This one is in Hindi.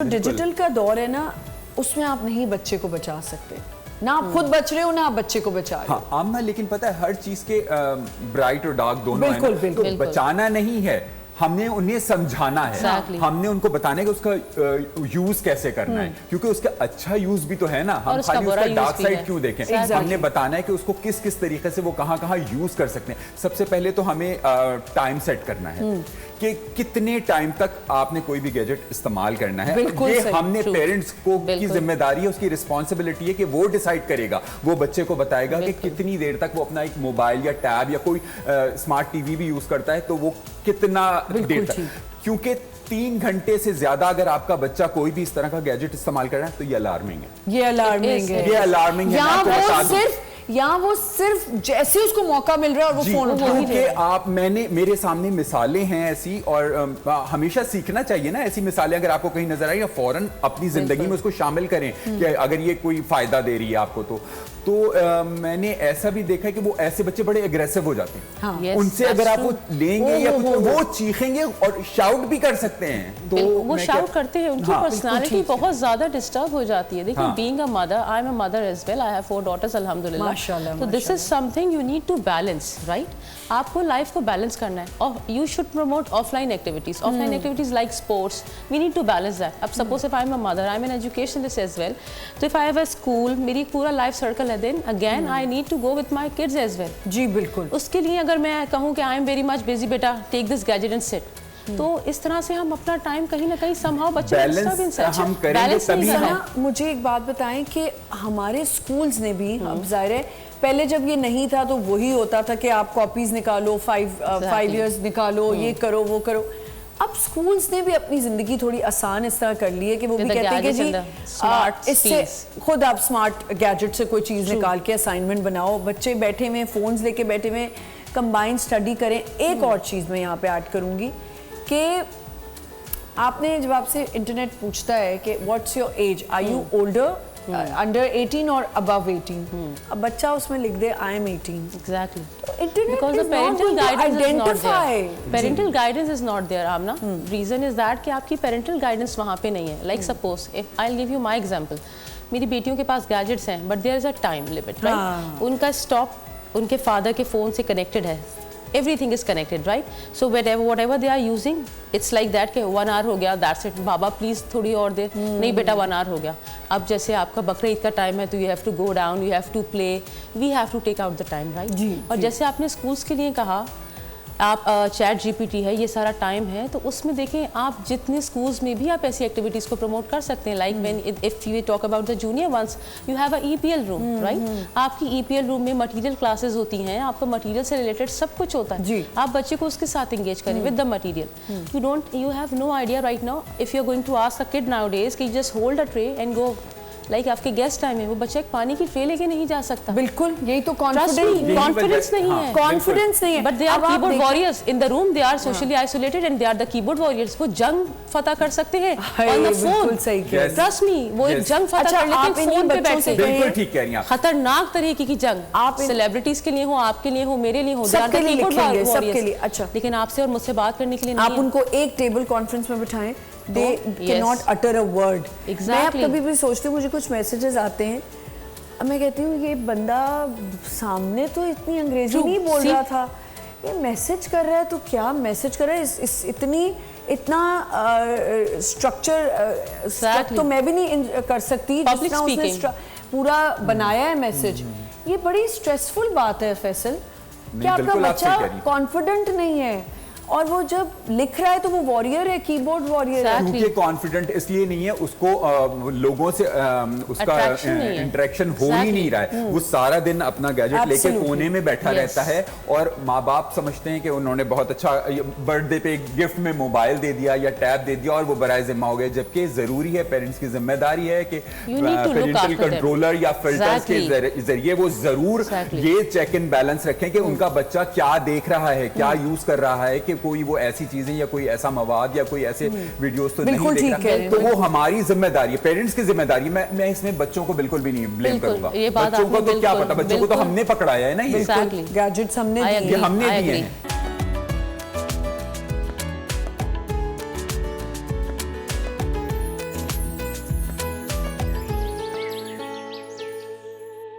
डिजिटल का दौर है ना, उसमें आप नहीं बच्चे को बचा सकते, ना आप खुद बच रहे हो ना आप बच्चे को बचा रहे हो। हाँ आमना, लेकिन पता है हर चीज के ब्राइट और डार्क दोनों बिल्कुल, है। बिल्कुल, तो बचाना नहीं है, हमने उन्हें समझाना है। Exactly. हमने उनको बताना है कि उसका यूज कैसे करना है, क्योंकि उसका अच्छा यूज भी तो है ना। हम खाली उसका डार्क साइड क्यों देखें। Exactly. हमने बताना है कि उसको किस किस तरीके से वो कहाँ कहाँ यूज कर सकते हैं। सबसे पहले तो हमें टाइम सेट करना है कि कितने टाइम तक आपने कोई भी गैजेट इस्तेमाल करना है। ये हमने पेरेंट्स को की जिम्मेदारी है, उसकी रिस्पॉन्सिबिलिटी है कि वो डिसाइड करेगा, वो बच्चे को बताएगा कि कितनी देर तक वो अपना एक मोबाइल या टैब या कोई स्मार्ट टीवी भी यूज करता है तो वो कितना देर तक। क्योंकि 3 घंटे से ज्यादा अगर आपका बच्चा कोई भी इस तरह का गैजेट इस्तेमाल कर रहा है तो ये अलार्मिंग है। ये अलार्मिंग है, ये अलार्मिंग है। या वो सिर्फ जैसे उसको मौका मिल रहा है और वो फोन उठा के आप मेरे सामने मिसालें हैं ऐसी, और हमेशा सीखना चाहिए ना ऐसी मिसालें। अगर आपको कहीं नजर आई, फौरन अपनी जिंदगी में उसको शामिल करें कि अगर ये कोई फायदा दे रही है आपको तो मैंने ऐसा भी देखा है कि वो ऐसे बच्चे बड़े एग्रेसिव हो जाते हैं। हाँ, उनसे अगर आप वो लेंगे या कुछ वो चीखेंगे और शाउट भी कर सकते हैं। तो वो शाउट करते हैं, उनकी पर्सनालिटी बहुत ज्यादा डिस्टर्ब हो जाती है। देखिए, being a mother, I am a mother as well, I have 4 daughters अल्हम्दुलिल्लाह। तो this is something you need to balance, right? आपको लाइफ को बैलेंस करना है और you should promote offline activities. Offline activities like sports, we need to balance that. अब suppose if I am a mother, I am an educationist as well, तो if I have a school, मेरी पूरा लाइफ सर्कल है, then again I need to go with my kids as well. जी बिल्कुल। उसके लिए अगर मैं कहूँ कि I am very much busy, बेटा take this gadget and sit, तो इस तरह से हम अपना टाइम कहीं ना कहीं समहाउ बच्चे हम करेंगे तभी। मुझे एक बात बताएं कि हमारे स्कूल्स ने भी, अब जाहिर है पहले जब ये नहीं था तो वही होता था कि आप कॉपीज निकालो, 5 years निकालो, ये करो वो करो। अब स्कूल्स ने भी अपनी जिंदगी थोड़ी आसान इस तरह कर ली है कि वो भी कहते हैं कि जी इससे खुद आप स्मार्ट गैजेट से कोई चीज़ निकाल के असाइनमेंट बनाओ, बच्चे बैठे हुए फोन्स लेके बैठे हुए कंबाइंड स्टडी करें। एक और चीज़ मैं यहाँ पे ऐड करूँगी कि आपने जब आपसे इंटरनेट पूछता है कि what's your age, are you older, under 18 और अबव 18, अब बच्चा उसमें लिख दे I am 18। Exactly, internet because the parental guidance is not there. Parental guidance guidance is not there, Amna. Reason is that कि आपकी parental guidance वहाँ पे नहीं है. Like suppose if I'll give you my example, मेरी बेटियों के पास gadgets हैं, but there is a time limit, right? उनका stop उनके father के phone से connected है. Everything is connected, right? So whatever they are using, it's like that कि 1 hour हो गया, that's it. बाबा प्लीज थोड़ी और देर, नहीं बेटा 1 hour हो गया। अब जैसे आपका बकरा ईद का टाइम है तो you have to go down, you have to play, we have to take out the time, right? और जैसे आपने स्कूल्स के लिए कहा, आप चैट जीपीटी है, ये सारा टाइम है, तो उसमें देखें आप जितने स्कूल्स में भी आप ऐसी एक्टिविटीज़ को प्रमोट कर सकते हैं। Like when if you talk about the junior ones, you have a EPL room, right? आपकी ईपीएल रूम में मटेरियल क्लासेस होती हैं, आपका मटेरियल से रिलेटेड सब कुछ होता है। आप बच्चे को उसके साथ इंगेज करें with the material. You have no idea right now if you are going to ask a kid nowadays कि just hold a tray and go, like आपके गेस्ट टाइम है, वो बच्चा एक पानी की ट्रे लेके नहीं जा सकता। बिल्कुल, यही तो कॉन्फिडेंस नहीं है, कॉन्फिडेंस नहीं है। But they are keyboard warriors in the room, they are socially isolated and they are the keyboard warriors. वो जंग फतह कर सकते हैं on the phone, trust me, वो एक जंग फतह कर लेते हैं फोन पे बैठ के। बिल्कुल ठीक कह रही हैं आप। खतरनाक तरीके की जंग, आप सेलिब्रिटीज के लिए हो, आपके लिए हो, मेरे लिए हो, they are the keyboard warriors. अच्छा, लेकिन आपसे और मुझसे बात करने के लिए आप उनको एक टेबल कॉन्फ्रेंस में बिठाएं, they cannot utter a word. Exactly. मैं अब कभी भी सोचती हूँ, मुझे कुछ मैसेजेस आते हैं, अब मैं कहती हूँ ये बंदा सामने तो इतनी अंग्रेजी नहीं बोल रहा था, ये मैसेज कर रहा है तो क्या मैसेज कर रहा है, इतना स्ट्रक्चर तो मैं भी नहीं कर सकती जितना उसने पूरा बनाया है मैसेज। ये बड़ी स्ट्रेसफुल बात है फैसल, कि आपका बच्चा कॉन्फिडेंट नहीं है और वो जब लिख रहा है तो वो वॉरियर है, कीबोर्ड वॉरियर है। क्योंकि कॉन्फिडेंट इसलिए नहीं है, उसको लोगों से उसका इंटरेक्शन हो ही नहीं रहा है। वो सारा दिन अपना गैजेट लेके कोने में बैठा रहता है और माँ बाप समझते हैं कि उन्होंने बहुत अच्छा बर्थडे पे गिफ्ट में मोबाइल दे दिया या टैब दे दिया और वो बराए जिम्मा हो गए। जबकि जरूरी है, पेरेंट्स की जिम्मेदारी है कि पेरेंटल कंट्रोलर या फिल्टर्स के जरिए वो जरूर ये चेक एंड बैलेंस रखें कि उनका बच्चा क्या देख रहा है, क्या यूज कर रहा है, कि कोई वो ऐसी चीजें या कोई ऐसा मवाद या कोई ऐसे वीडियोस तो नहीं देख रहा। तो वो हमारी जिम्मेदारी है, पेरेंट्स की जिम्मेदारी। मैं इसमें बच्चों को बिल्कुल भी नहीं ब्लेम करूंगा। बच्चों को तो क्या पता, बच्चों को तो हमने पकड़ाया है ना, ये गैजेट्स हमने दिए हैं।